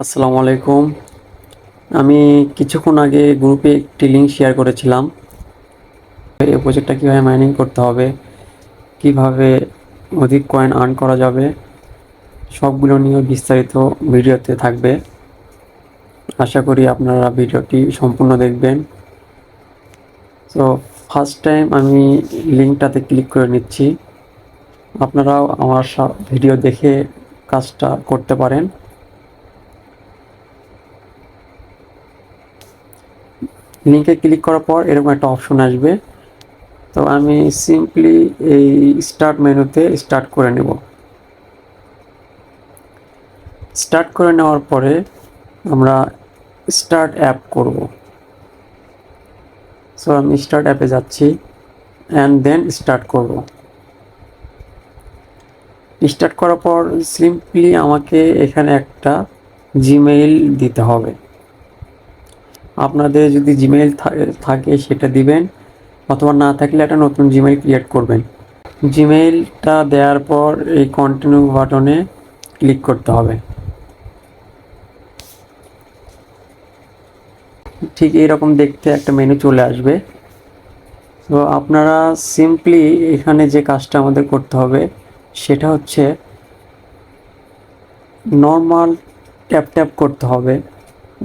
আসসালামু আলাইকুম। আমি কিছুক্ষণ আগে গ্রুপে একটি লিঙ্ক শেয়ার করেছিলাম। এই প্রজেক্টটা কীভাবে মাইনিং করতে হবে, কিভাবে অধিক কয়েন আর্ন করা যাবে, সবগুলো নিয়ে বিস্তারিত ভিডিওতে থাকবে। আশা করি আপনারা ভিডিওটি সম্পূর্ণ দেখবেন। তো ফার্স্ট টাইম আমি লিঙ্কটাতে ক্লিক করে নিচ্ছি। আপনারাও আমার ভিডিও দেখে কাজটা করতে পারেন। লিঙ্কে ক্লিক করার পর এরকম একটা অপশন আসবে। তো আমি সিম্পলি এই স্টার্ট মেনুতে স্টার্ট করে নেব। স্টার্ট করে নেওয়ার পরে আমরা স্টার্ট অ্যাপ করব। সো আমি স্টার্ট অ্যাপে যাচ্ছি অ্যান্ড দেন স্টার্ট করব। স্টার্ট করার পর সিম্পলি আমাকে এখানে একটা জিমেইল দিতে হবে। আপনাদের যদি জিমেইল থাকে সেটা দিবেন, অথবা না থাকলে একটা নতুন জিমেইল ক্রিয়েট করবেন। জিমেইলটা দেওয়ার পর এই কন্টিনিউ বাটনে ক্লিক করতে হবে। ঠিক এইরকম দেখতে একটা মেনু চলে আসবে। তো আপনারা সিম্পলি এখানে যে কাজটা আমাদের করতে হবে সেটা হচ্ছে নর্মাল ট্যাপ ট্যাপ করতে হবে।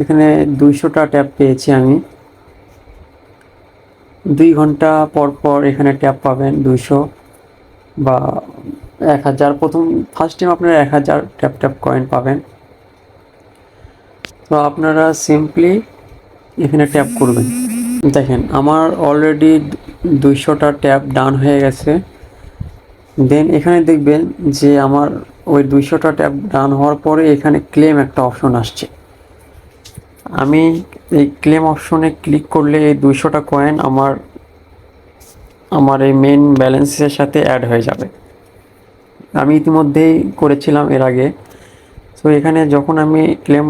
এখানে 200টা ট্যাপ পেয়েছি আমি। 2 ঘন্টা পর পর এখানে ট্যাপ পাবেন 200 বা 1000। ফার্স্ট টাইম আপনারা 1000 ট্যাপ ট্যাপ কয়েন পাবেন। তো আপনারা সিম্পলি এখানে ট্যাপ করবেন। দেখেন আমার অলরেডি 200টা ট্যাপ ডান হয়ে গেছে। দেন এখানে দেখবেন যে আমার ওই 200টা ট্যাপ ডান হওয়ার পরে এখানে ক্লেম একটা অপশন আসছে। আমি এই ক্লেম অপশনে ক্লিক করলে এই 200টা কয়েন আমার এই মেন ব্যালেন্সের সাথে অ্যাড হয়ে যাবে। আমি ইতিমধ্যেই করেছিলাম এর আগে। তো এখানে যখন আমি ক্লেম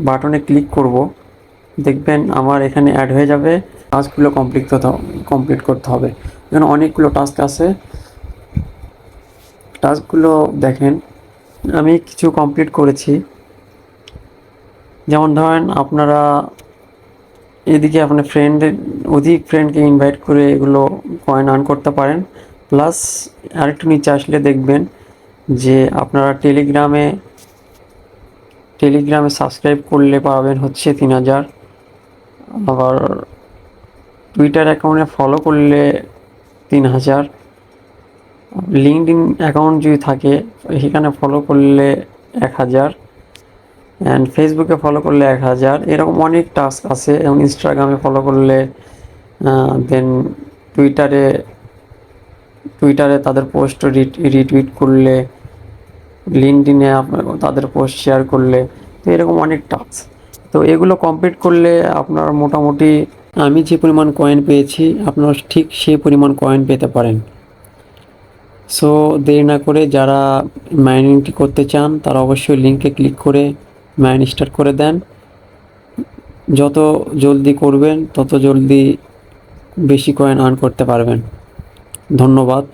বাটনে ক্লিক করব, দেখবেন আমার এখানে অ্যাড হয়ে যাবে। টাস্কগুলো কমপ্লিট করতে হবে। এখানে অনেকগুলো টাস্ক আছে। টাস্কগুলো দেখেন, আমি কিছু কমপ্লিট করেছি। যেমন ধরেন আপনারা এদিকে আপনার অধিক ফ্রেন্ডকে ইনভাইট করে এগুলো কয়েন আর্ন করতে পারেন। প্লাস আরেকটু নিচে আসলে দেখবেন যে আপনারা টেলিগ্রামে সাবস্ক্রাইব করলে পাবেন হচ্ছে 3000। আবার টুইটার অ্যাকাউন্টে ফলো করলে 3000। লিঙ্কডইন অ্যাকাউন্ট যদি থাকে সেখানে ফলো করলে 1000, অ্যান্ড ফেসবুকে ফলো করলে 1000। এরকম অনেক টাস্ক আছে। এবং ইনস্টাগ্রামে ফলো করলে, দেন টুইটারে তাদের পোস্ট রিটুইট করলে, লিঙ্কডইনে তাদের পোস্ট শেয়ার করলে, তো এরকম অনেক টাস্ক। তো এগুলো কমপ্লিট করলে আপনার মোটামুটি আমি যে পরিমাণ কয়েন পেয়েছি আপনারা ঠিক সেই পরিমাণ কয়েন পেতে পারেন। সো দেরি না করে যারা মাইনিংটি করতে চান তারা অবশ্যই লিঙ্কে ক্লিক করে মাইন স্টার্ট করে দেন। যত জলদি করবেন তত জলদি বেশি কয়েন আর্ন করতে পারবেন। ধন্যবাদ।